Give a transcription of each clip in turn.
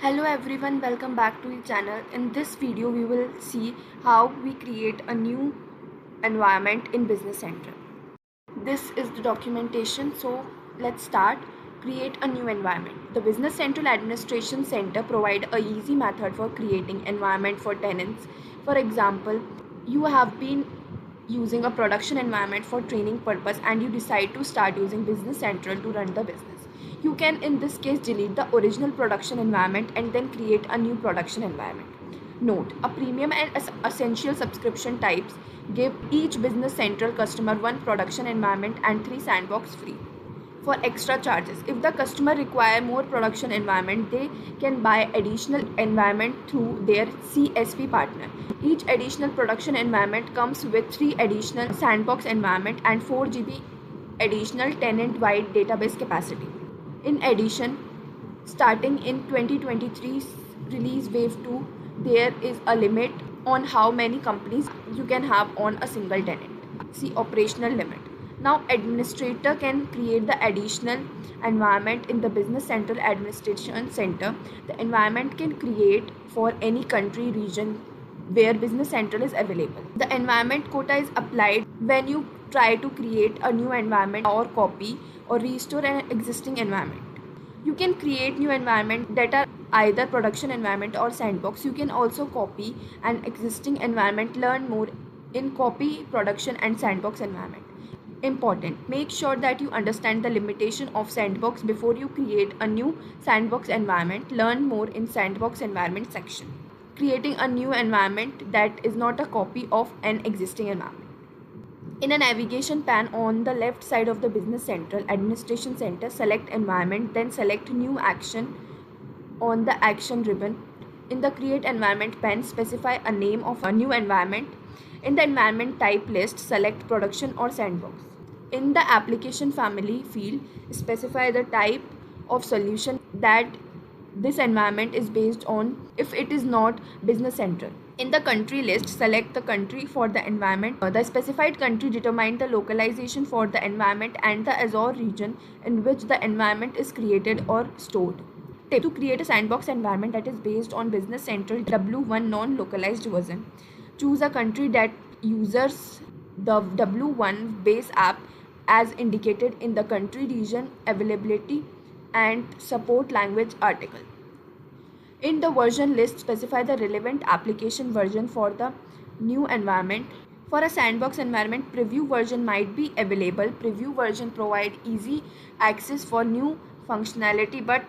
Hello everyone, welcome back to the channel. In this video, we will see how we create a new environment in Business Central. This is the documentation, so let's start. Create a new environment. The Business Central Administration Center provide a easy method for creating environment for tenants. For example, you have been using a production environment for training purpose and you decide to start using Business Central to run the business. You can in this case delete the original production environment and then create a new production environment. Note, a premium and essential subscription types give each Business Central customer one production environment and 3 sandbox free. For extra charges, if the customer require more production environment, they can buy additional environment through their CSP partner. Each additional production environment comes with 3 additional sandbox environment and 4 GB additional tenant-wide database capacity. In addition, starting in 2023 release wave 2, there is a limit on how many companies you can have on a single tenant. See operational limit. Now administrator can create the additional environment in the Business Central Administration Center. The environment can create for any country region where Business Central is available. The environment quota is applied when you try to create a new environment or copy or restore an existing environment. You can create new environment that are either production environment or sandbox. You can also copy an existing environment. Learn more in copy, production and sandbox environment. Important. Make sure that you understand the limitation of sandbox before you create a new sandbox environment. Learn more in sandbox environment section. Creating a new environment that is not a copy of an existing environment. In a navigation pane on the left side of the Business Central Administration Center, select Environment, then select New Action on the Action ribbon. In the Create Environment pane, specify a name of a new environment. In the Environment Type list, select Production or Sandbox. In the Application Family field, specify the type of solution that this environment is based on if it is not Business Central. In the country list, select the country for the environment. The specified country determines the localization for the environment and the Azure region in which the environment is created or stored. Tip: to create a sandbox environment that is based on Business Central W1 non-localized version, choose a country that uses the W1 base app as indicated in the country region availability and support language article. In the version list, specify the relevant application version for the new environment. For a sandbox environment, preview version might be available. Preview version provide easy access for new functionality, but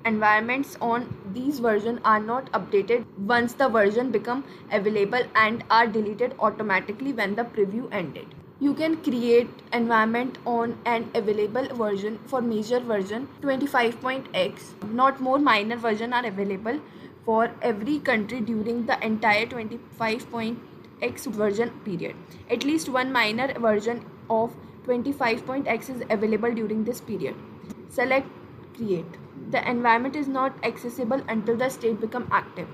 environments on these versions are not updated once the version become available and are deleted automatically when the preview ended. You can create environment on an available version for major version 25.x. Not more minor version are available for every country during the entire 25.x version period. At least one minor version of 25.x is available during this period. Select Create. The environment is not accessible until the state become active.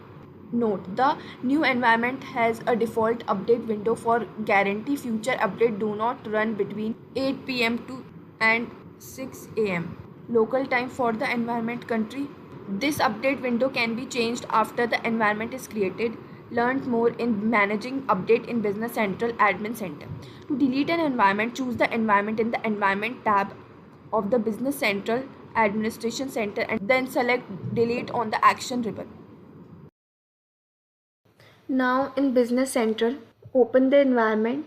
Note, the new environment has a default update window for guarantee future update do not run between 8 p.m. to and 6 a.m. local time for the environment country. This update window can be changed after the environment is created. Learn more in managing update in Business Central Admin Center. To delete an environment, choose the environment in the Environment tab of the Business Central Administration Center and then select Delete on the Action ribbon. Now in Business Central, open the environment.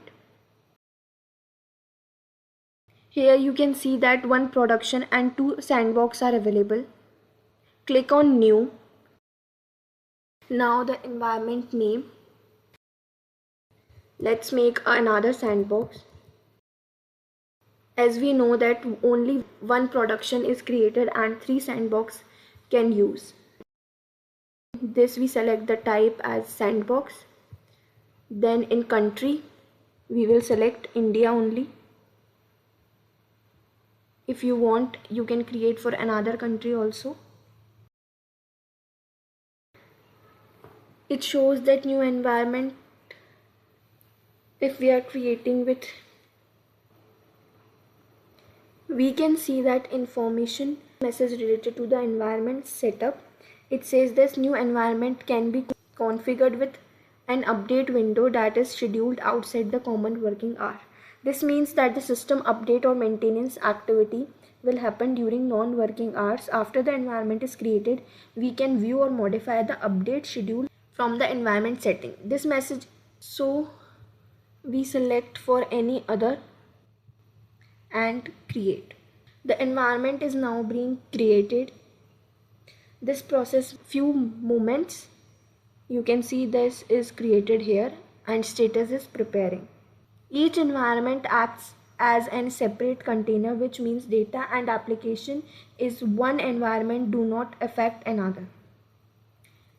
Here you can see that one production and 2 sandbox are available. Click on New. Now the environment name. Let's make another sandbox. As we know that only one production is created and 3 sandbox can use. This we select the type as sandbox. Then in country, we will select India only. If you want, you can create for another country also. It shows that new environment if we are creating with. We can see that information message related to the environment setup It says this new environment can be configured with an update window that is scheduled outside the common working hour. This means that the system update or maintenance activity will happen during non-working hours. After the environment is created, we can view or modify the update schedule from the environment setting. This message, so we select for any other and create. The environment is now being created. This process few moments. You can see this is created here and status is preparing. Each environment acts as a separate container, which means data and application is one environment do not affect another.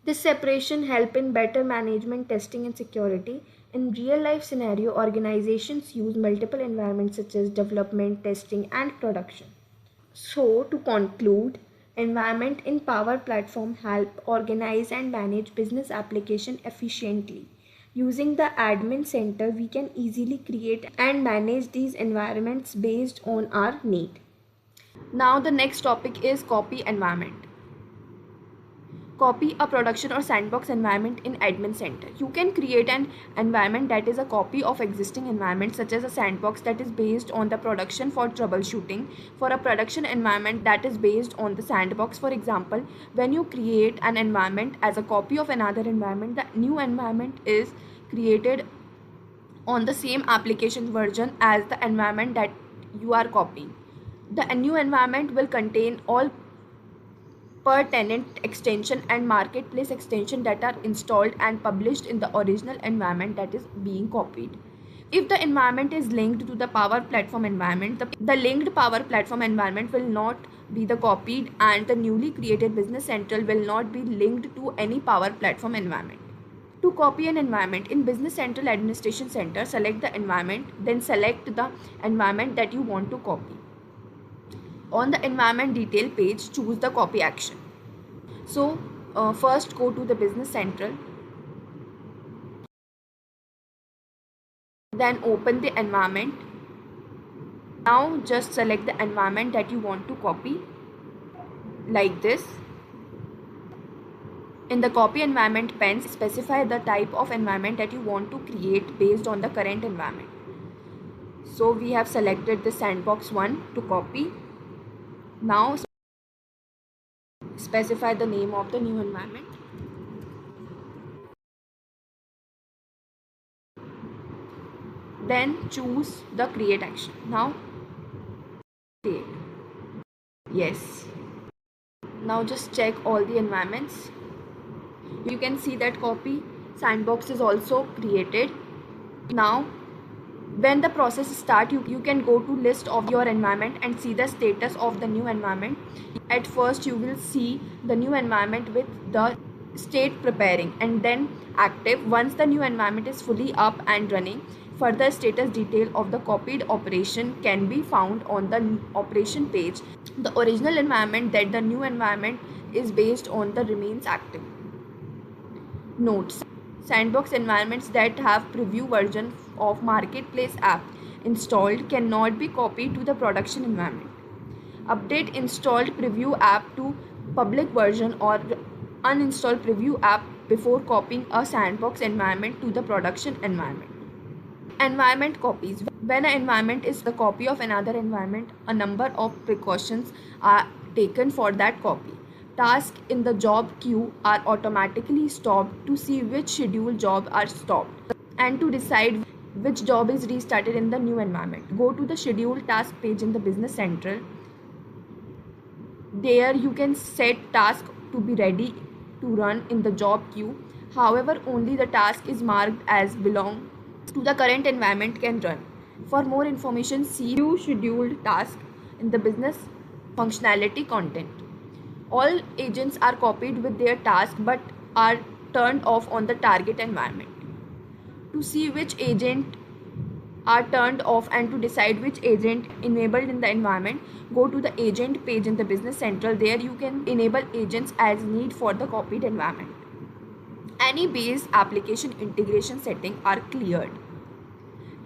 This separation helps in better management, testing and security. In real life scenario, organizations use multiple environments such as development, testing and production. So to conclude, environment in Power Platform help organize and manage business application efficiently. Using the admin center, we can easily create and manage these environments based on our need. Now the next topic is copy environment. Copy a production or sandbox environment in admin center. You can create an environment that is a copy of existing environment, such as a sandbox that is based on the production for troubleshooting, for a production environment that is based on the sandbox. For example, when you create an environment as a copy of another environment, the new environment is created on the same application version as the environment that you are copying. The new environment will contain all per tenant extension and marketplace extension that are installed and published in the original environment that is being copied. If the environment is linked to the Power Platform environment, the linked Power Platform environment will not be the copied, and the newly created Business Central will not be linked to any Power Platform environment. To copy an environment in Business Central Administration Center, select the environment, then select the environment that you want to copy. On the environment detail page, choose the copy action. So first go to the Business Central, then open the environment. Now just select the environment that you want to copy like this. In the copy environment pane, specify the type of environment that you want to create based on the current environment. So we have selected the sandbox one to copy. Now specify the name of the new environment. Then choose the create action. Now create. Yes. Now just check all the environments. You can see that copy sandbox is also created. Now when the process starts, you can go to list of your environment and see the status of the new environment. At first you will see the new environment with the state preparing and then active. Once the new environment is fully up and running, further status detail of the copied operation can be found on the operation page. The original environment that the new environment is based on the remains active. Notes: sandbox environments that have preview version of marketplace app installed cannot be copied to the production environment. Update installed preview app to public version or uninstall preview app before copying a sandbox environment to the production environment. Environment copies. When an environment is the copy of another environment, a number of precautions are taken for that copy. Tasks in the job queue are automatically stopped to see which scheduled jobs are stopped and to decide which job is restarted in the new environment. Go to the scheduled task page in the Business Central. There you can set task to be ready to run in the job queue. However, only the task is marked as belong to the current environment can run. For more information, see view scheduled task in the business functionality content. All agents are copied with their task but are turned off on the target environment. To see which agent are turned off and to decide which agent enabled in the environment, go to the agent page in the Business Central. There you can enable agents as need for the copied environment. Any base application integration setting are cleared.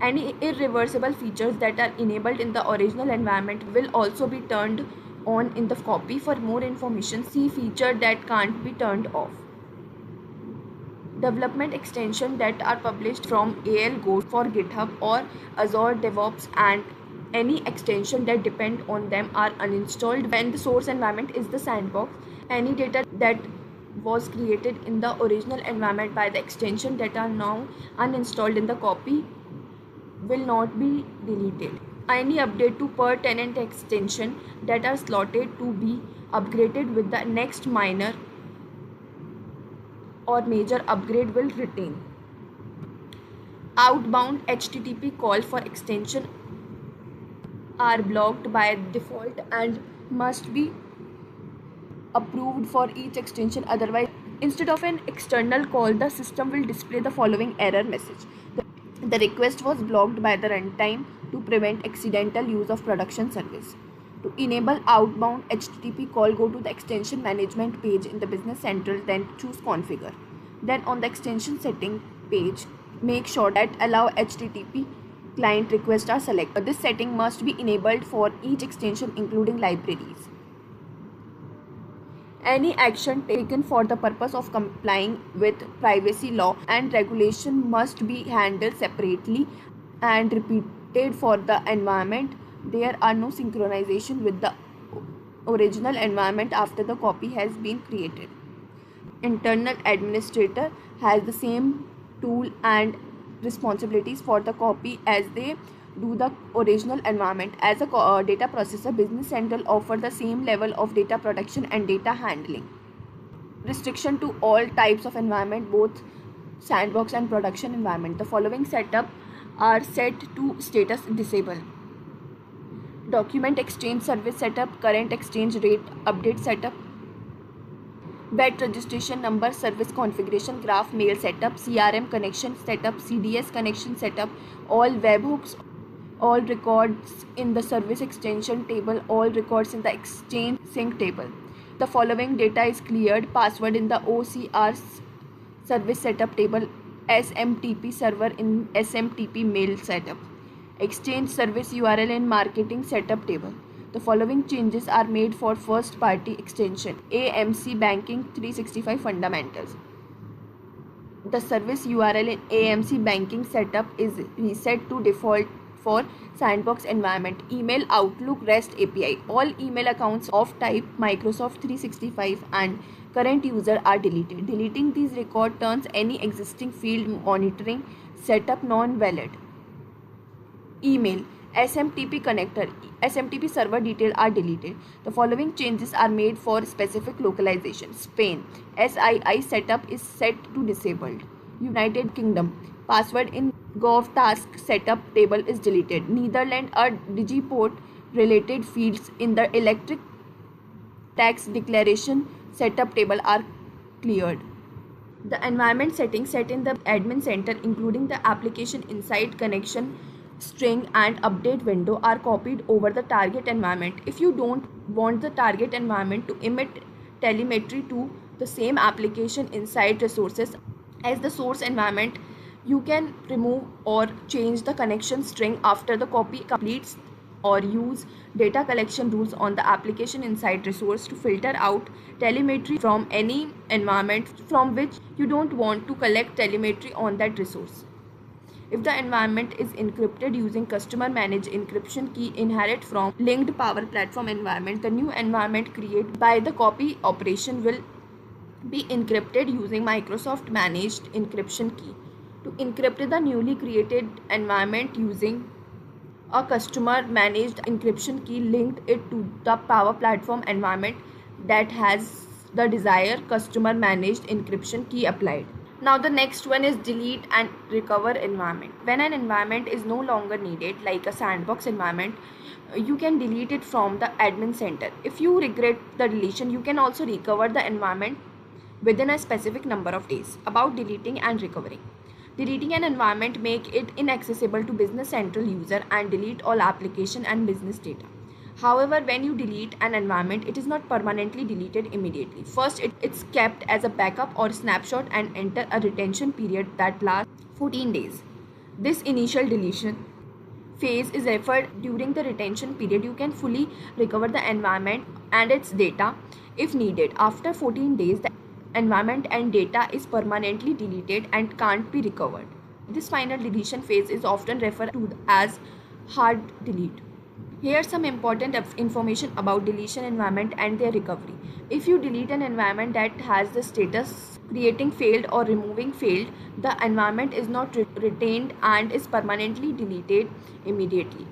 Any irreversible features that are enabled in the original environment will also be turned on in the copy. For more information, see feature that can't be turned off. Development extensions that are published from AL-Go for GitHub or Azure DevOps, and any extension that depend on them are uninstalled when the source environment is the sandbox. Any data that was created in the original environment by the extension that are now uninstalled in the copy will not be deleted. Any update to per tenant extension that are slotted to be upgraded with the next minor or major upgrade will retain. Outbound HTTP call for extension are blocked by default and must be approved for each extension, otherwise instead of an external call the system will display the following error message: the request was blocked by the runtime to prevent accidental use of production service. To enable outbound HTTP call, go to the extension management page in the Business Central, then choose configure. Then on the extension setting page, make sure that allow HTTP client requests are selected. This setting must be enabled for each extension including libraries. Any action taken for the purpose of complying with privacy law and regulation must be handled separately and repeated for the environment. There are no synchronization with the original environment after the copy has been created. Internal administrator has the same tool and responsibilities for the copy as they do the original environment. As a data processor, Business Central offers the same level of data protection and data handling. Restriction to all types of environment, both sandbox and production environment. The following setup are set to status disable: document exchange service setup, current exchange rate update setup, BET registration number, service configuration, graph mail setup, CRM connection setup, CDS connection setup, all webhooks, all records in the service extension table, all records in the exchange sync table. The following data is cleared: password in the OCR service setup table, SMTP server in SMTP mail setup, exchange service URL in marketing setup table. The following changes are made for first party extension: AMC Banking 365 fundamentals. The service URL in AMC Banking setup is reset to default for sandbox environment. Email Outlook REST API. All email accounts of type Microsoft 365 and current user are deleted. Deleting these record turns any existing field monitoring setup non-valid. Email SMTP connector, SMTP server detail are deleted. The following changes are made for specific localization: Spain, SII setup is set to disabled. United Kingdom, password in GovTask setup table is deleted. Netherlands, a Digiport related fields in the electric tax declaration setup table are cleared. The environment settings set in the admin center, including the application insight, connection string and update window, are copied over the target environment. If you don't want the target environment to emit telemetry to the same application insight resources as the source environment, you can remove or change the connection string after the copy completes, or use data collection rules on the application insight resource to filter out telemetry from any environment from which you don't want to collect telemetry on that resource. If the environment is encrypted using customer managed encryption key inherit from linked Power Platform environment, the new environment created by the copy operation will be encrypted using Microsoft managed encryption key. To encrypt the newly created environment using a customer managed encryption key, linked it to the Power Platform environment that has the desired customer managed encryption key applied. Now the next one is delete and recover environment. When an environment is no longer needed, like a sandbox environment, you can delete it from the admin center. If you regret the deletion, you can also recover the environment within a specific number of days. About deleting and recovering. Deleting an environment make it inaccessible to Business Central user and delete all application and business data. However, when you delete an environment, it is not permanently deleted immediately. First, it's kept as a backup or snapshot and enter a retention period that lasts 14 days. This initial deletion phase is referred during the retention period. You can fully recover the environment and its data if needed. After 14 days, the environment and data is permanently deleted and can't be recovered. This final deletion phase is often referred to as hard delete. Here's some important information about deletion environment and their recovery. If you delete an environment that has the status creating failed or removing failed, the environment is not retained and is permanently deleted immediately.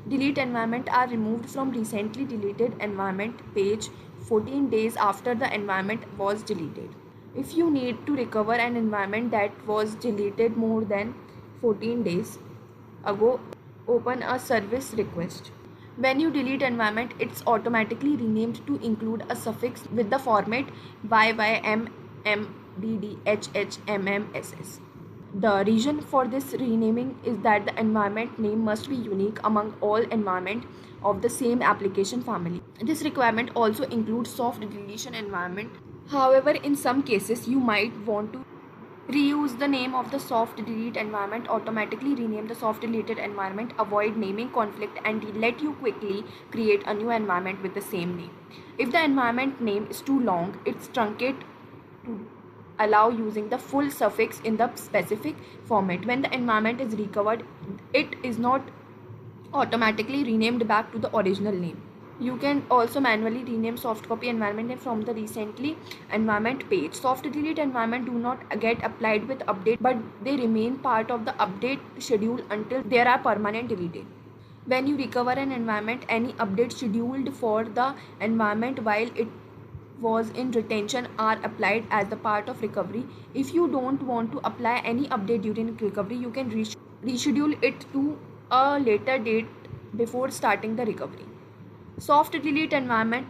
Delete environment are removed from recently deleted environment page 14 days after the environment was deleted. If you need to recover an environment that was deleted more than 14 days ago, open a service request. When you delete environment, it's automatically renamed to include a suffix with the format YYMMDDHHMMSS. The reason for this renaming is that the environment name must be unique among all environment of the same application family. This requirement also includes soft deletion environment. However, in some cases, you might want to reuse the name of the soft delete environment, automatically rename the soft deleted environment, avoid naming conflict, and let you quickly create a new environment with the same name. If the environment name is too long, it's truncate to allow using the full suffix in the specific format. When the environment is recovered, it is not automatically renamed back to the original name. You can also manually rename soft copy environment name from the recently environment page. Soft delete environment do not get applied with update, but they remain part of the update schedule until they are permanent deleted. When you recover an environment, any update scheduled for the environment while it was in retention are applied as the part of recovery. If you don't want to apply any update during recovery, you can reschedule it to a later date before starting the recovery. Soft delete environment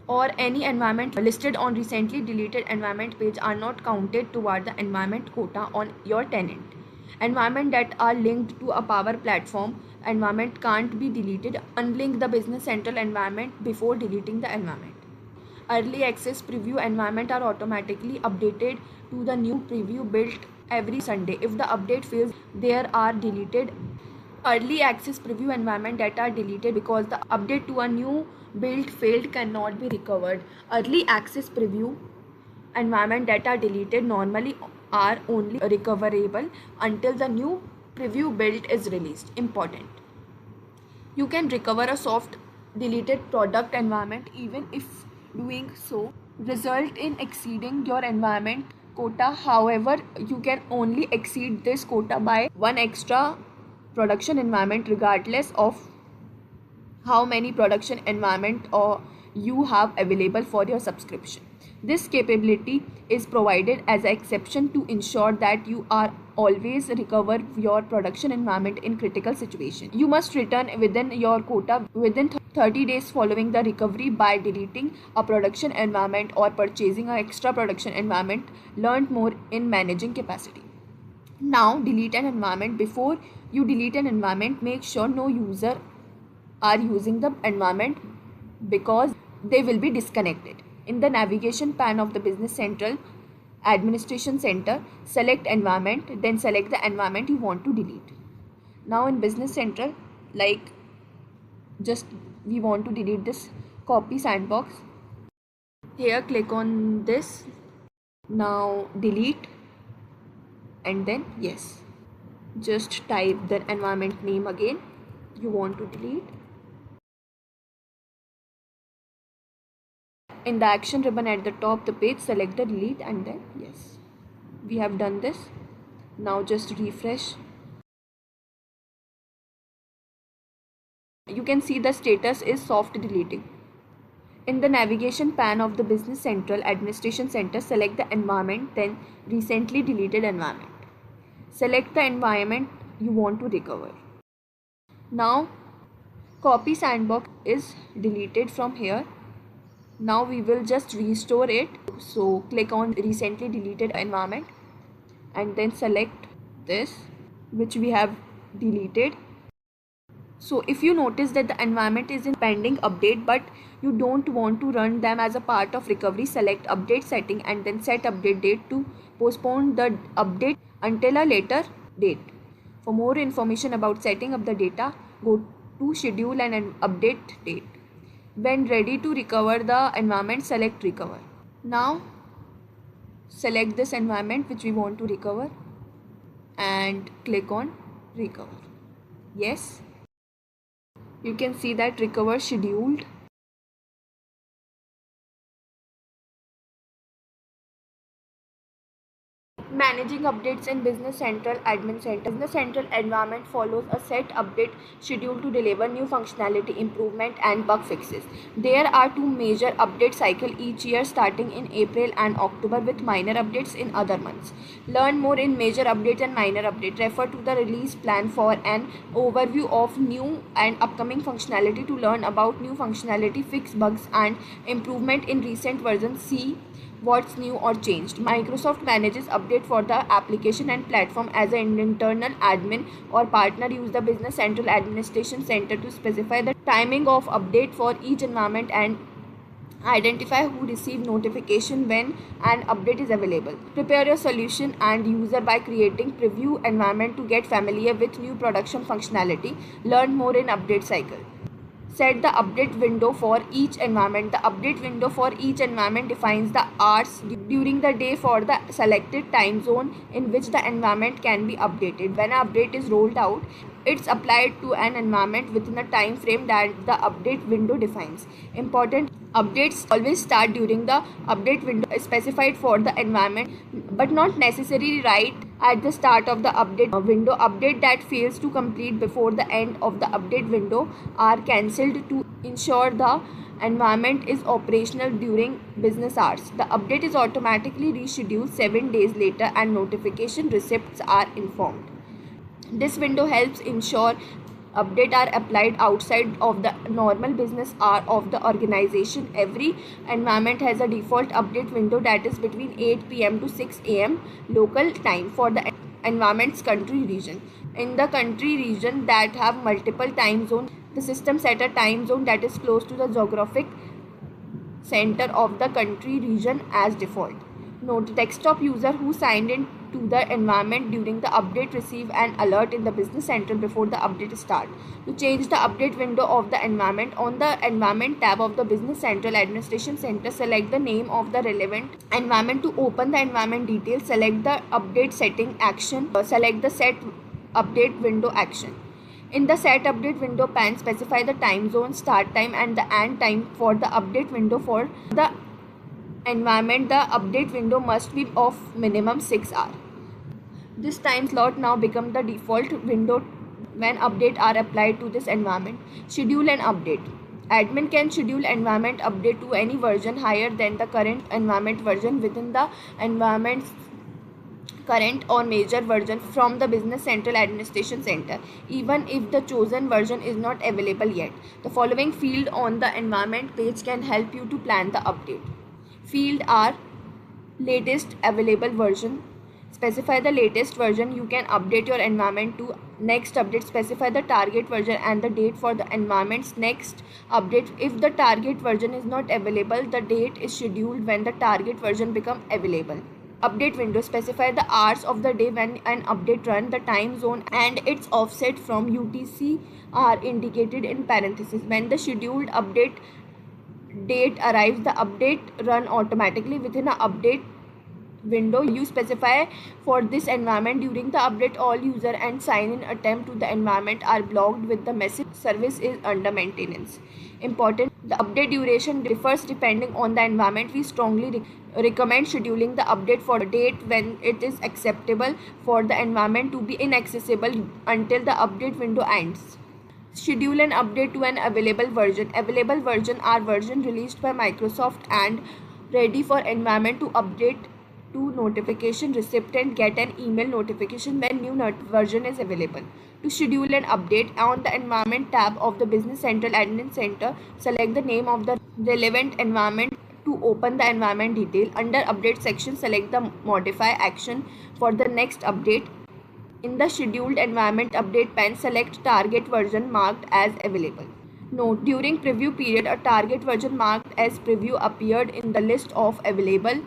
or any environment listed on recently deleted environment page are not counted toward the environment quota on your tenant. Environment that are linked to a power platform environment can't be deleted. Unlink the Business Central environment before deleting the environment. Early access preview environment are automatically updated to the new preview built every Sunday. If the update fails, there are deleted. Early access preview environment that are deleted because the update to a new build failed cannot be recovered. Early access preview environment that are deleted normally are only recoverable until the new preview build is released. Important. You can recover a soft deleted product environment even if doing so result in exceeding your environment quota. However, you can only exceed this quota by one extra production environment regardless of how many production environment or you have available for your subscription. This capability is provided as an exception to ensure that you are always recover your production environment in critical situation. You must return within your quota within 30 days following the recovery by deleting a production environment or purchasing an extra production environment. Learn more in managing capacity. Now delete an environment. Before you delete an environment, make sure no user are using the environment because they will be disconnected. In the navigation pane of the Business Central Administration Center, select environment, then select the environment you want to delete. Now in Business Central, like just we want to delete this copy sandbox. Here click on this. Now delete and then yes. Just type the environment name again you want to delete. In the action ribbon at the top the page, select the delete and then yes. We have done this. Now just refresh. You can see the status is soft deleting. In the navigation pane of the Business Central Administration Center, select the environment, then recently deleted environment. Select the environment you want to recover. Now copy sandbox is deleted from here. Now we will just restore it. So click on recently deleted environment and then select this which we have deleted. So if you notice that the environment is in pending update but you don't want to run them as a part of recovery, select update setting and then set update date to postpone the update until a later date. For more information about setting up the data, go to schedule and update date. When ready to recover the environment, select recover. Now select this environment which we want to recover and click on recover. Yes, you can see that recover scheduled. Managing updates in Business Central Admin Center. Business Central environment follows a set update schedule to deliver new functionality improvement and bug fixes. There are two major update cycles each year starting in April and October with minor updates in other months. Learn more in major update and minor update. Refer to the release plan for an overview of new and upcoming functionality to learn about new functionality, fix bugs and improvement in recent versions. See what's new or changed. Microsoft manages update for the application and platform as an internal admin or partner. Use the Business Central Administration Center to specify the timing of update for each environment and identify who receive notification when an update is available. Prepare your solution and user by creating preview environment to get familiar with new production functionality. Learn more in update cycle. Set the update window for each environment. The update window for each environment defines the hours during the day for the selected time zone in which the environment can be updated. When an update is rolled out, it's applied to an environment within a time frame that the update window defines. Important updates always start during the update window specified for the environment, but not necessarily right at the start of the update window. Update that fails to complete before the end of the update window are cancelled to ensure the environment is operational during business hours. The update is automatically rescheduled 7 days later and notification receipts are informed. This window helps ensure updates are applied outside of the normal business hour of the organization. Every environment has a default update window that is between 8 p.m. to 6 a.m. local time for the environment's country region. In the country region that have multiple time zones, the system set a time zone that is close to the geographic center of the country region as default. Note: desktop user who signed in to the environment during the update receive an alert in the Business Central before the update start. To change the update window of the environment, on the Environment tab of the Business Central Administration Center, select the name of the relevant environment. To open the environment details, select the update setting action. Select the set update window action. In the set update window pane, specify the time zone, start time and the end time for the update window. For the environment, the update window must be of minimum 6 hours. This time slot now become the default window when updates are applied to this environment. Schedule an update. Admin can schedule environment update to any version higher than the current environment version within the environment's current or major version from the Business Central Administration Center, even if the chosen version is not available yet. The following field on the environment page can help you to plan the update. Field are latest available version. Specify the latest version you can update your environment to. Next update, specify the target version and the date for the environment's next update. If the target version is not available, the date is scheduled when the target version becomes available. Update window, specify the hours of the day when an update run. The time zone and its offset from UTC are indicated in parentheses. When the scheduled update date arrives, the update run automatically within an update window you specify for this environment. During the update, all user and sign-in attempt to the environment are blocked with the message service is under maintenance. Important: the update duration differs depending on the environment. We strongly recommend scheduling the update for a date when it is acceptable for the environment to be inaccessible until the update window ends. Schedule an update to an available version. Available version are version released by Microsoft and ready for environment to update. To notification recipient get an email notification when new version is available. To schedule an update, on the Environment tab of the Business Central Admin Center, select the name of the relevant environment. To open the environment detail, under Update section, select the Modify action for the next update. In the Scheduled Environment Update pane, select target version marked as available. Note: during preview period, a target version marked as preview appeared in the list of available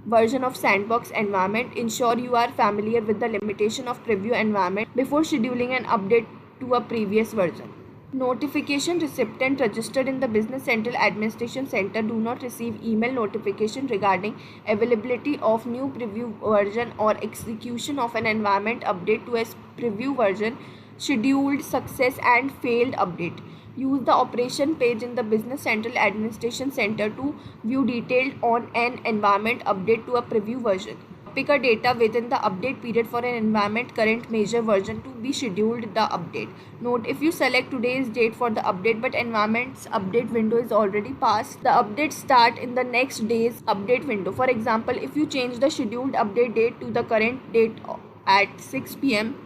version of sandbox environment. Ensure you are familiar with the limitation of preview environment before scheduling an update to a previous version. Notification recipient registered in the Business Central Administration Center do not receive email notification regarding availability of new preview version or execution of an environment update to a preview version, scheduled success and failed update. Use the operation page in the Business Central Administration Center to view detailed on an environment update to a preview version. Pick a data within the update period for an environment current major version to be scheduled the update. Note, if you select today's date for the update but environment's update window is already passed, the update start in the next day's update window. For example, if you change the scheduled update date to the current date at 6 p.m.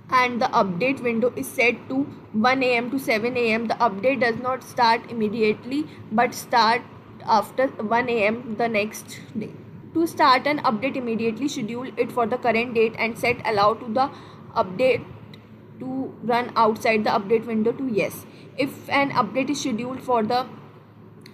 and the update window is set to 1 a.m. to 7 a.m., the update does not start immediately but start after 1 a.m. the next day. To start an update immediately, schedule it for the current date and set allow to the update to run outside the update window to yes. If an update is scheduled for the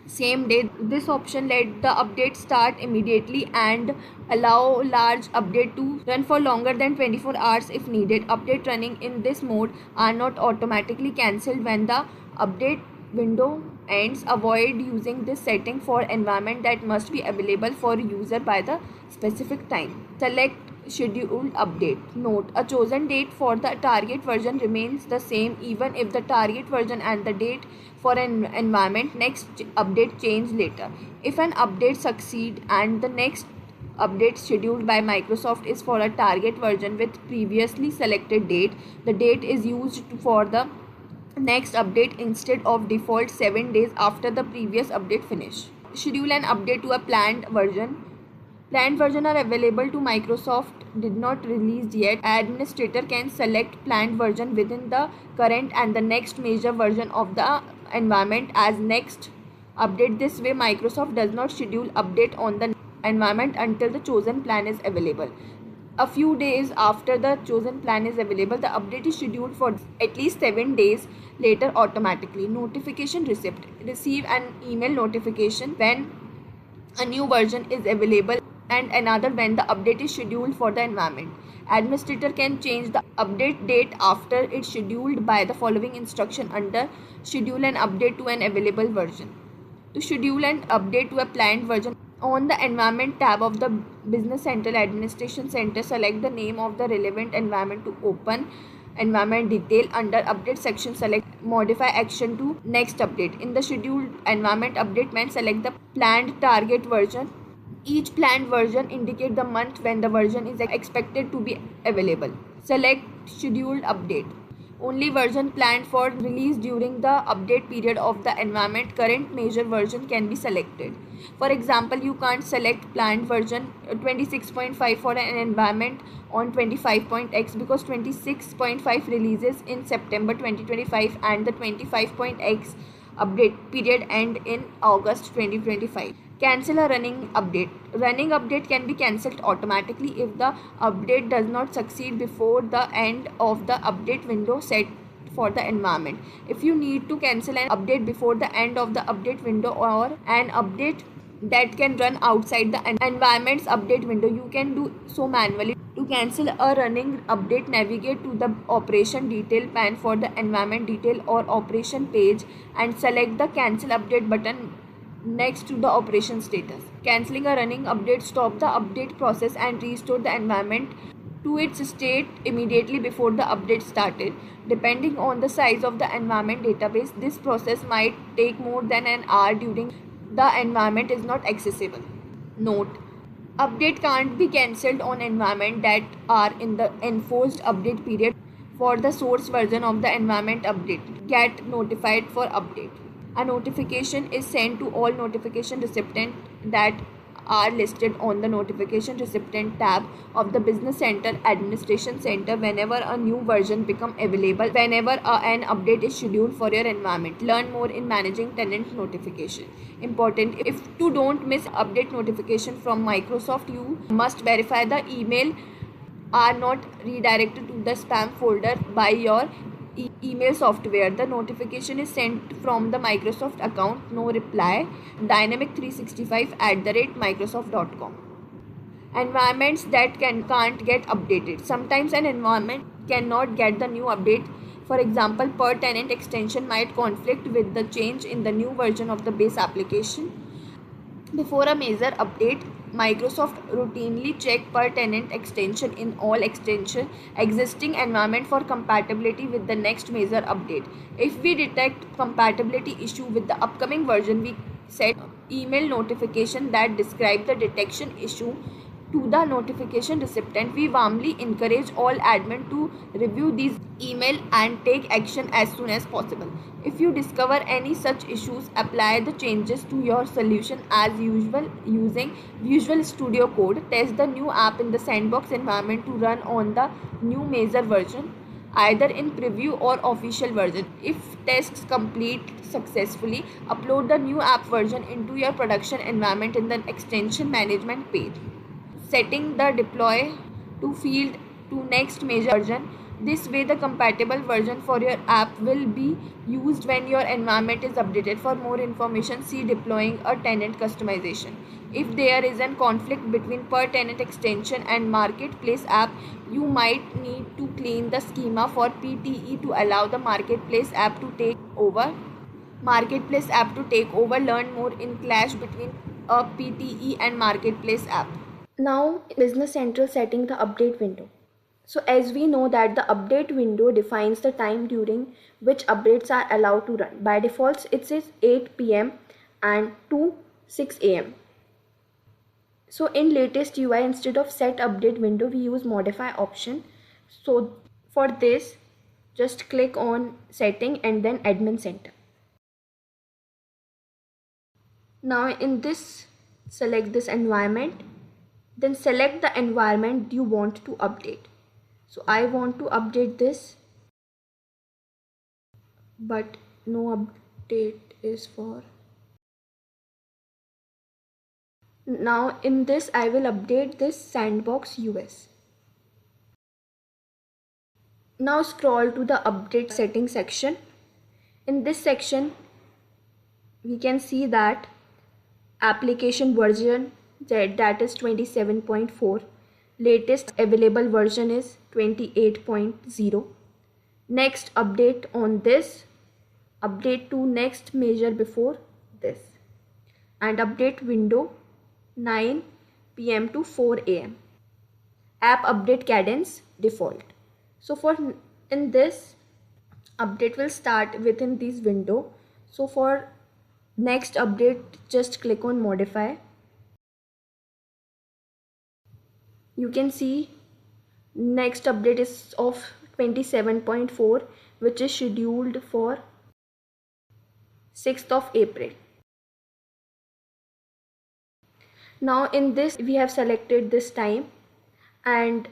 same day, this option let the update start immediately and allow large update to run for longer than 24 hours if needed. Update running in this mode are not automatically cancelled when the update window ends. Avoid using this setting for environment that must be available for user by the specific time. Select scheduled update. Note, a chosen date for the target version remains the same even if the target version and the date for an environment next update change later. If an update succeed and the next update scheduled by Microsoft is for a target version with previously selected date, the date is used for the next update instead of default 7 days after the previous update finish. Schedule an update to a planned version. Planned version are available to Microsoft did not released yet. Administrator can select planned version within the current and the next major version of the environment as next update. This way Microsoft does not schedule update on the environment until the chosen plan is available. A few days after the chosen plan is available, the update is scheduled for at least 7 days later automatically. Notification receipt. Receive an email notification when a new version is available and another when the update is scheduled for the environment. Administrator can change the update date after it's scheduled by the following instruction under schedule an update to an available version. To schedule an update to a planned version, on the Environment tab of the Business Central Administration Center, select the name of the relevant environment to open environment detail. Under Update section, select Modify Action to Next Update. In the scheduled environment update menu, select the planned target version. Each planned version indicates the month when the version is expected to be available. Select Scheduled Update. Only version planned for release during the update period of the environment current major version can be selected. For example, you can't select planned version 26.5 for an environment on 25.x because 26.5 releases in September 2025 and the 25.x update period end in August 2025. Cancel a running update. Running update can be cancelled automatically if the update does not succeed before the end of the update window set for the environment. If you need to cancel an update before the end of the update window or an update that can run outside the environment's update window, you can do so manually. To cancel a running update, navigate to the operation detail pane for the environment detail or operation page and select the cancel update button next to the operation status. Cancelling a running update stop the update process and restore the environment to its state immediately before the update started. Depending on the size of the environment database, this process might take more than an hour during the environment is not accessible. Note: update can't be cancelled on environment that are in the enforced update period for the source version of the environment update. Get notified for update. A notification is sent to all notification recipients that are listed on the Notification Recipient tab of the Business Central Administration Center whenever a new version becomes available, whenever an update is scheduled for your environment. Learn more in managing tenant notification. Important: if you don't miss update notification from Microsoft, you must verify the email are not redirected to the spam folder by your email software. The notification is sent from the Microsoft account, no reply, dynamic365@microsoft.com. Environments that can't get updated. Sometimes an environment cannot get the new update. For example, per tenant extension might conflict with the change in the new version of the base application. Before a major update, Microsoft routinely check per tenant extension in all extension existing environment for compatibility with the next major update. If we detect compatibility issue with the upcoming version, we set email notification that describe the detection issue to the notification recipient. We warmly encourage all admin to review these email and take action as soon as possible. If you discover any such issues, apply the changes to your solution as usual using Visual Studio Code. Test the new app in the sandbox environment to run on the new major version, either in preview or official version. If tests complete successfully, upload the new app version into your production environment in the extension management page. Setting the deploy to field to next major version. This way the compatible version for your app will be used when your environment is updated. For more information, see deploying a tenant customization. If there is a conflict between per tenant extension and marketplace app, you might need to clean the schema for PTE to allow the marketplace app to take over. Learn more in clash between a PTE and marketplace app. Now Business Central setting the update window. So as we know that the update window defines the time during which updates are allowed to run. By default it says 8 p.m. and to 6 a.m. So in latest UI, instead of set update window, we use modify option. So for this, just click on setting and then admin center. Now in this, select this environment, then select the environment you want to update. So I want to update this, but no update is for. Now in this I will update this sandbox US. Now scroll to the update settings section. In this section we can see that application version that is 27.4, latest available version is 28.0. next update on this, update to next measure before this, and update window 9 p.m. to 4 a.m. app update cadence default. So for in this, update will start within this window. So for next update, just click on modify. You can see next update is of 27.4, which is scheduled for 6th of April. Now in this we have selected this time and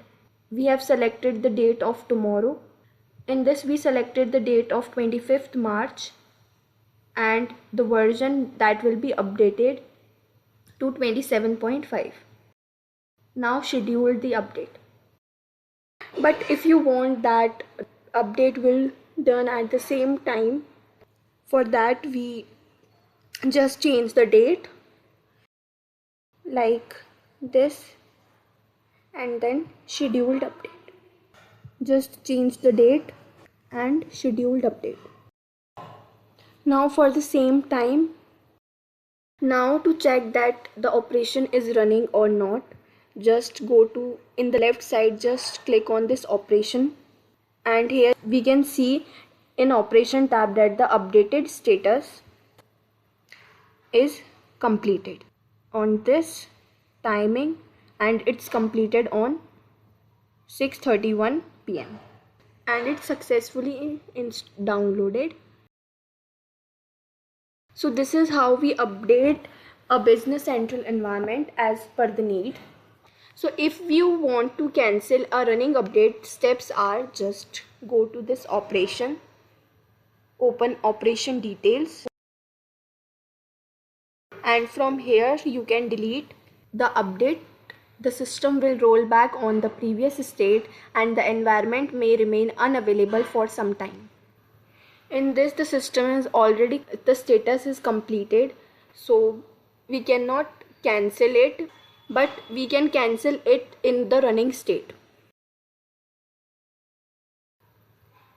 we have selected the date of tomorrow. In this we selected the date of 25th March and the version that will be updated to 27.5. Now schedule the update. But if you want that update will done at the same time, for that we just change the date like this and then scheduled update. Just change the date and scheduled update. Now for the same time, now to check that the operation is running or not, just go to in the left side, just click on this operation, and here we can see in operation tab that the updated status is completed on this timing and it's completed on 6:31 p.m. and it's successfully downloaded. So this is how we update a Business Central environment as per the need. So if you want to cancel a running update, steps are just go to this operation, open operation details, and from here you can delete the update. The system will roll back on the previous state and the environment may remain unavailable for some time. In this, the system has already, the status is completed, so we cannot cancel it, but we can cancel it in the running state.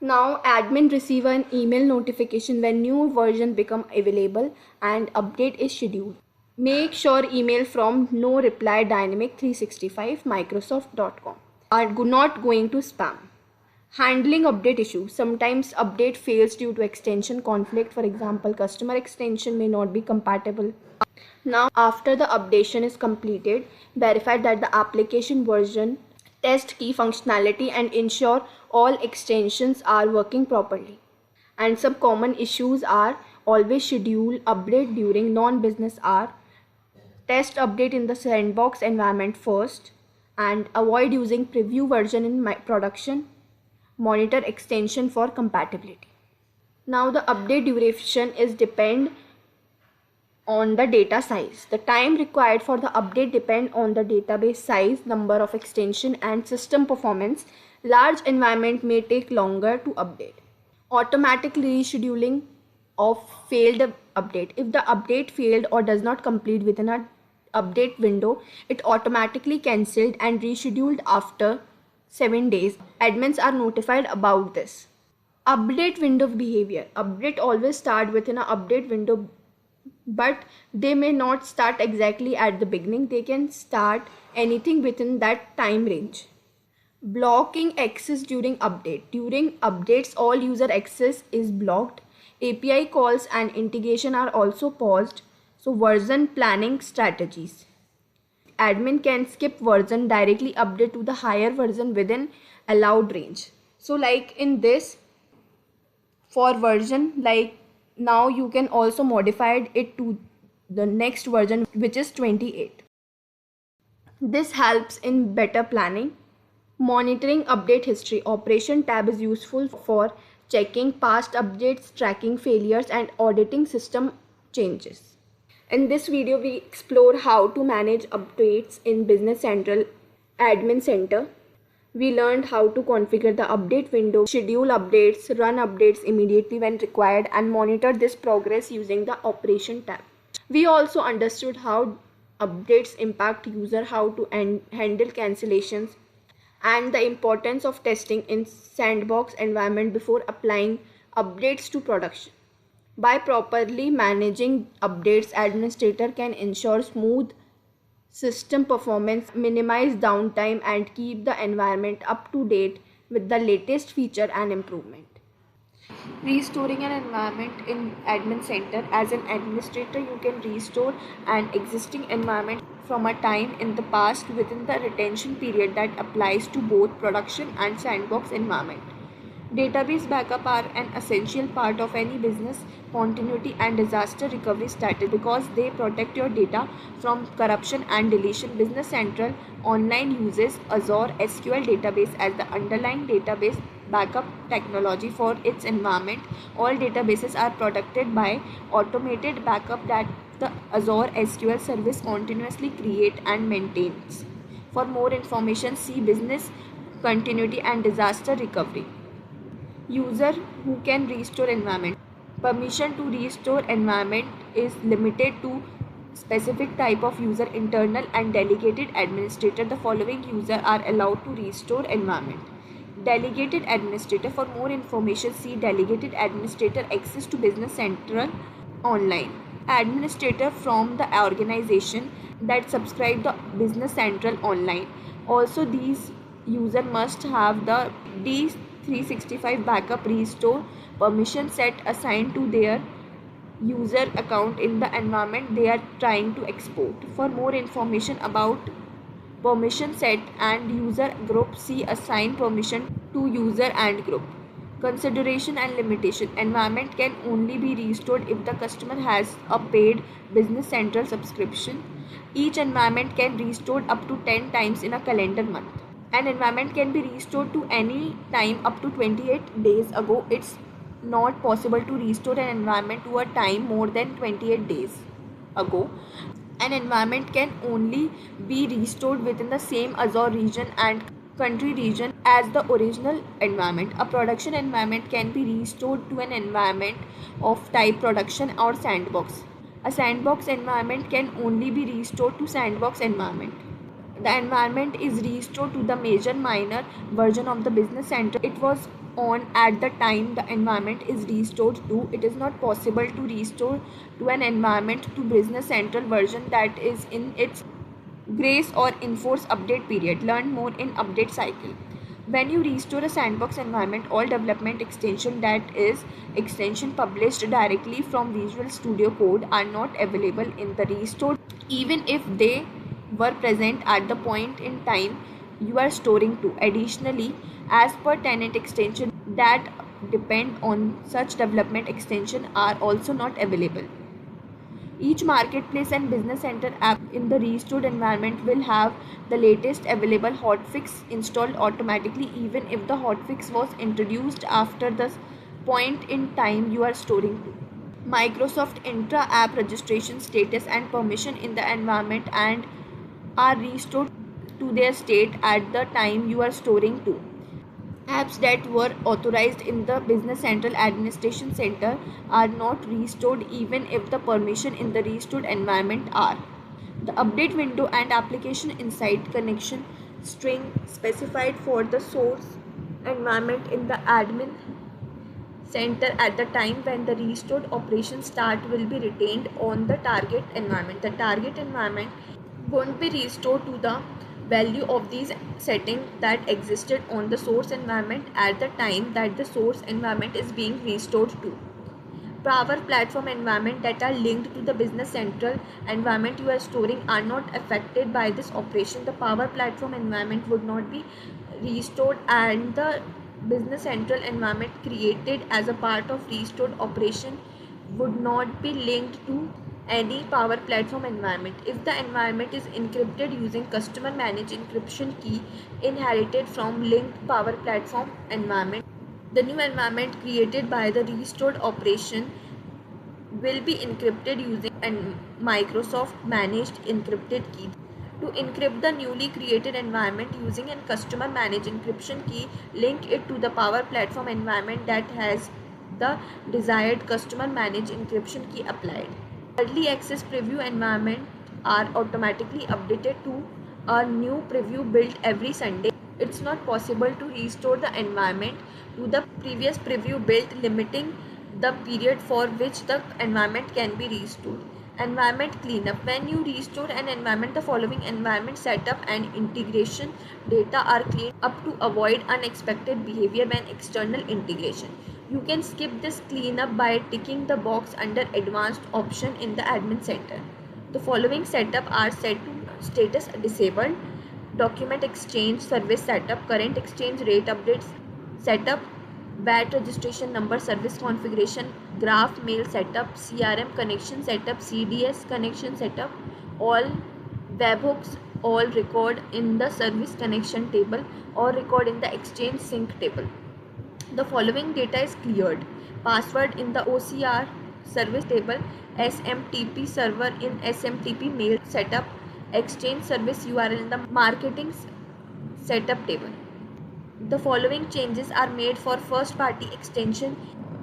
Now admin receive an email notification when new version become available and update is scheduled. Make sure email from no reply dynamic 365 microsoft.com are not going to spam. Handling update issues. Sometimes update fails due to extension conflict. For example, customer extension may not be compatible. Now, after the updation is completed, verify that the application version, test key functionality and ensure all extensions are working properly. And some common issues are always schedule update during non-business hour, test update in the sandbox environment first, and avoid using preview version in production, monitor extension for compatibility. Now the update duration is depend on the data size. The time required for the update depend on the database size, number of extension and system performance. Large environment may take longer to update. Automatic rescheduling of failed update. If the update failed or does not complete within an update window, it automatically cancelled and rescheduled after 7 days. Admins are notified about this. Update window behavior. Update always start within an update window, but they may not start exactly at the beginning. They can start anything within that time range. Blocking access during update. During updates, all user access is blocked. API calls and integration are also paused. So version planning strategies. Admin can skip version, directly update to the higher version within allowed range. So like in this, for version, like now you can also modify it to the next version, which is 28. This helps in better planning. Monitoring update history. Operation tab is useful for checking past updates, tracking failures and auditing system changes. In this video, we explore how to manage updates in Business Central Admin Center. We learned how to configure the update window, schedule updates, run updates immediately when required, and monitor this progress using the Operation tab. We also understood how updates impact user, how to handle cancellations, and the importance of testing in sandbox environment before applying updates to production. By properly managing updates, administrator can ensure smooth system performance, minimize downtime, and keep the environment up to date with the latest feature and improvement. Restoring an environment in admin center. As an administrator, you can restore an existing environment from a time in the past within the retention period that applies to both production and sandbox environment. Database backup are an essential part of any business continuity and disaster recovery strategy because they protect your data from corruption and deletion. Business Central Online uses Azure SQL database as the underlying database backup technology for its environment. All databases are protected by automated backup that the Azure SQL service continuously creates and maintains. For more information, see Business Continuity and Disaster Recovery. User who can restore environment. Permission to restore environment is limited to specific type of user, internal and delegated administrator. The following user are allowed to restore environment. Delegated administrator. For more information, see delegated administrator access to Business Central Online. Administrator from the organization that subscribe the Business Central Online. Also, these user must have the D365 backup restore permission set assigned to their user account in the environment they are trying to export. For more information about permission set and user group, see assign permission to user and group. Consideration and limitation. Environment can only be restored if the customer has a paid Business Central subscription. Each environment can be restored up to 10 times in a calendar month. An environment can be restored to any time up to 28 days ago. It's not possible to restore an environment to a time more than 28 days ago. An environment can only be restored within the same Azure region and country region as the original environment. A production environment can be restored to an environment of type production or sandbox. A sandbox environment can only be restored to sandbox environment. The environment is restored to the major minor version of the business center it was on at the time the environment is restored to. It is not possible to restore to an environment to business central version that is in its grace or enforce update period. Learn more in update cycle. When you restore a sandbox environment, all development extension, that is extension published directly from Visual Studio Code, are not available in the restored even if they were present at the point in time you are storing to. Additionally, as per tenant extension that depend on such development extension are also not available. Each marketplace and business center app in the restored environment will have the latest available hotfix installed automatically even if the hotfix was introduced after the point in time you are storing to. Microsoft intra-app registration status and permission in the environment and are restored to their state at the time you are storing to. Apps that were authorized in the Business Central Administration Center are not restored even if the permission in the restored environment are. The update window and application insight connection string specified for the source environment in the admin center at the time when the restored operation start will be retained on the target environment. The target environment won't be restored to the value of these settings that existed on the source environment at the time that the source environment is being restored to. Power platform environment that are linked to the business central environment you are storing are not affected by this operation. The power platform environment would not be restored and the business central environment created as a part of restored operation would not be linked to any power platform environment. If the environment is encrypted using customer managed encryption key inherited from linked power platform environment, the new environment created by the restored operation will be encrypted using a Microsoft managed encrypted key. To encrypt the newly created environment using a customer managed encryption key, link it to the Power Platform environment that has the desired customer managed encryption key applied. Early access preview environment are automatically updated to a new preview built every Sunday. It's not possible to restore the environment to the previous preview built, limiting the period for which the environment can be restored. Environment cleanup. When you restore an environment, the following environment setup and integration data are cleaned up to avoid unexpected behavior when external integration. You can skip this cleanup by ticking the box under advanced option in the admin center. The following setup are set to status disabled: document exchange service setup, current exchange rate updates setup, VAT registration number service configuration, graph mail setup, CRM connection setup, CDS connection setup. All webhooks all record in the service connection table or record in the exchange sync table. The following data is cleared: password in the OCR service table, SMTP server in SMTP mail setup, exchange service URL in the marketing setup table. The following changes are made for first party extension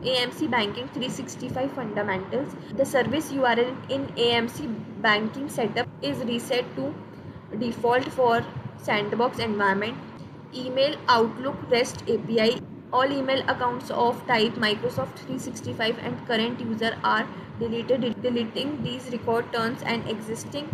AMC Banking 365 fundamentals. The service URL in AMC Banking setup is reset to default for sandbox environment. Email Outlook REST API. All email accounts of type Microsoft 365 and current user are deleted. Deleting these record turns an existing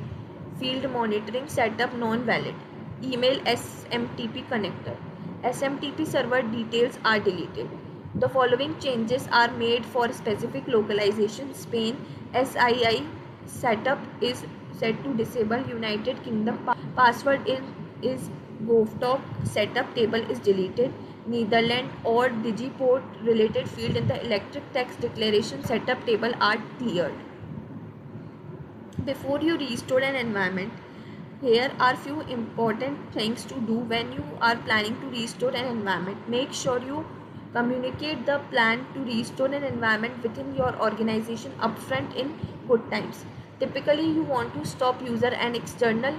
field monitoring setup non-valid. Email SMTP connector. SMTP server details are deleted. The following changes are made for specific localization. Spain SII setup is set to disable. United Kingdom password is GovTalk setup table is deleted. Netherlands or Digiport related field in the electric tax declaration setup table are cleared. Before you restore an environment, here are few important things to do when you are planning to restore an environment. Make sure you communicate the plan to restore an environment within your organization upfront in good times. Typically, you want to stop user and external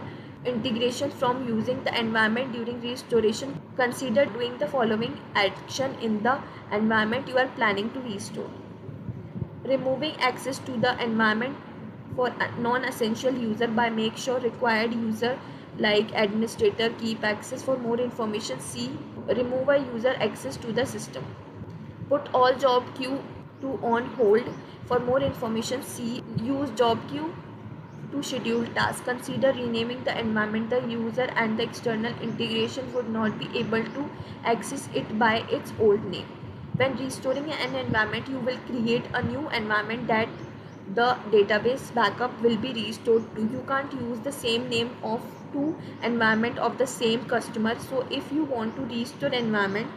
integration from using the environment during restoration, consider doing the following action in the environment you are planning to restore. Removing access to the environment for non-essential user by make sure required user like administrator keep access. For more information, see remove a user access to the system. Put all job queue to on hold. For more information, see use job queue to schedule tasks. Consider renaming the environment. The user and the external integration would not be able to access it by its old name. When restoring an environment, you will create a new environment that the database backup will be restored to. You can't use the same name of two environment of the same customer. So if you want to restore environment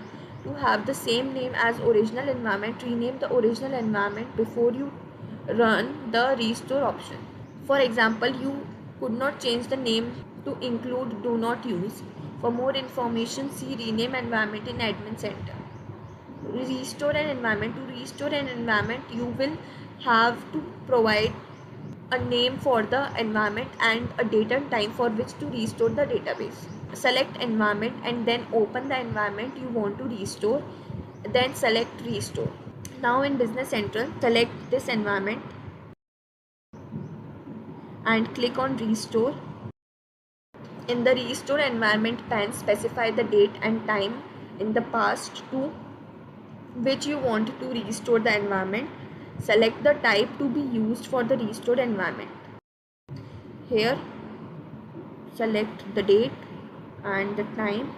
to have the same name as original environment, rename the original environment before you run the restore option. For example, you could not change the name to include do not use. For more information, see rename environment in admin center. Restore an environment. To restore an environment, you will have to provide a name for the environment and a date and time for which to restore the database. Select environment and then open the environment you want to restore, then select restore. Now in Business Central, select this environment and click on restore. In the restore environment pane, specify the date and time in the past to which you want to restore the environment. Select the type to be used for the restored environment. Here select the date and the time.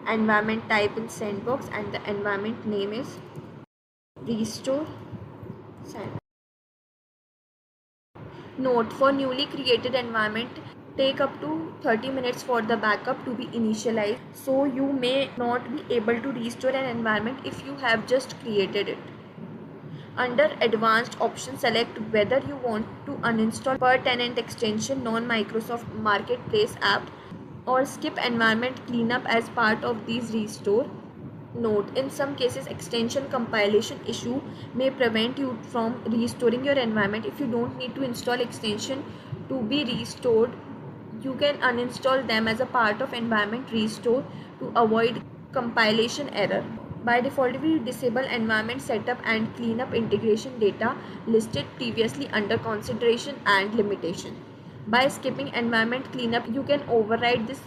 Environment type in sandbox and the environment name is restore sandbox. Note: for newly created environment, take up to 30 minutes for the backup to be initialized, so you may not be able to restore an environment if you have just created it. Under advanced options, select whether you want to uninstall per tenant extension, non-Microsoft Marketplace app, or skip environment cleanup as part of these restore. Note: in some cases, extension compilation issue may prevent you from restoring your environment. If you don't need to install extension to be restored, you can uninstall them as a part of environment restore to avoid compilation error. By default, we disable environment setup and cleanup integration data listed previously under consideration and limitation. By skipping environment cleanup, you can override this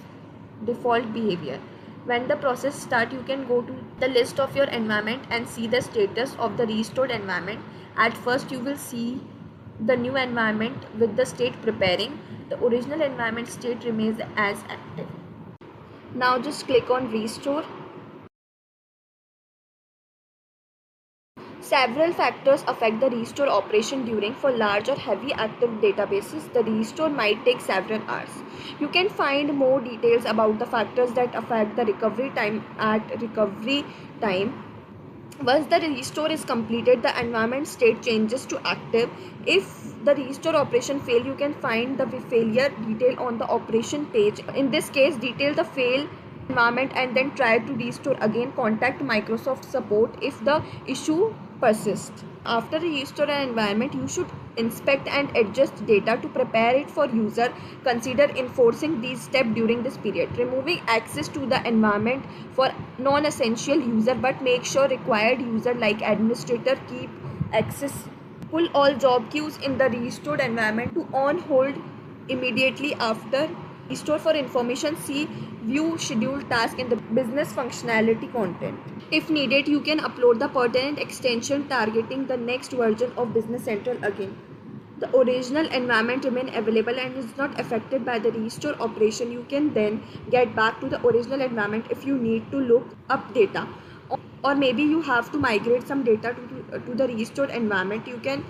default behavior. When the process starts, you can go to the list of your environment and see the status of the restored environment. At first, you will see the new environment with the state preparing. The original environment state remains as active. Now just click on restore. Several factors affect the restore operation during. For large or heavy active databases, the restore might take several hours. You can find more details about the factors that affect the recovery time at recovery time. Once the restore is completed, the environment state changes to active. If the restore operation fail, you can find the failure detail on the operation page. In this case, detail the fail environment and then try to restore again. Contact Microsoft support if the issue persists. After restore an environment, you should inspect and adjust data to prepare it for user. Consider enforcing these steps during this period. Removing access to the environment for non-essential user, but make sure required user like administrator keep access. Pull all job queues in the restored environment to on hold immediately after restore. For information, see view schedule task in the business functionality content. If needed, you can upload the pertinent extension targeting the next version of Business Central again. The original environment remain available and is not affected by the restore operation. You can then get back to the original environment if you need to look up data, or maybe you have to migrate some data to the restored environment. You can,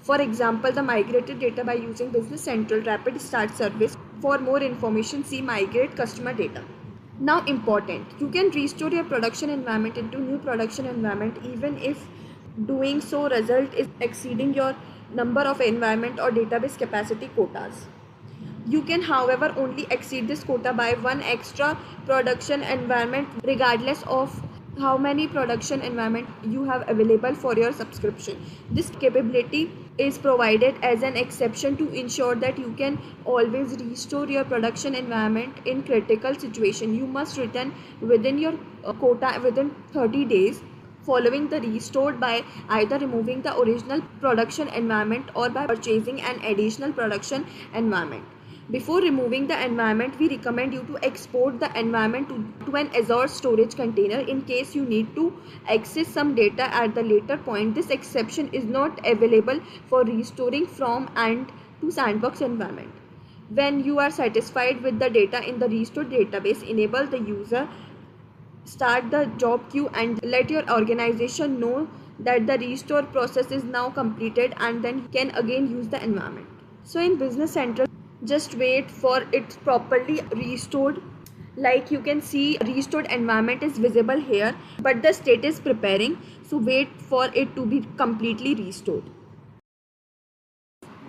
for example, the migrated data by using Business Central Rapid Start service. For more information, see migrate customer data. Now important, you can restore your production environment into new production environment even if doing so result is exceeding your number of environment or database capacity quotas. You can, however, only exceed this quota by one extra production environment regardless of how many production environment you have available for your subscription. This capability is provided as an exception to ensure that you can always restore your production environment in critical situation. You must return within your quota within 30 days following the restored by either removing the original production environment or by purchasing an additional production environment. Before removing the environment, we recommend you to export the environment to an Azure storage container in case you need to access some data at the later point. This exception is not available for restoring from and to sandbox environment. When you are satisfied with the data in the restored database, enable the user, start the job queue, and let your organization know that the restore process is now completed, and then you can again use the environment. So in Business Central, just wait for it properly restored. Like you can see, restored environment is visible here, but the state is preparing, so wait for it to be completely restored.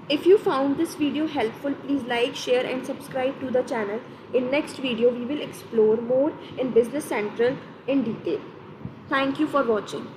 If you found this video helpful, please like, share and subscribe to the channel. In next video, we will explore more in Business Central in detail. Thank you for watching.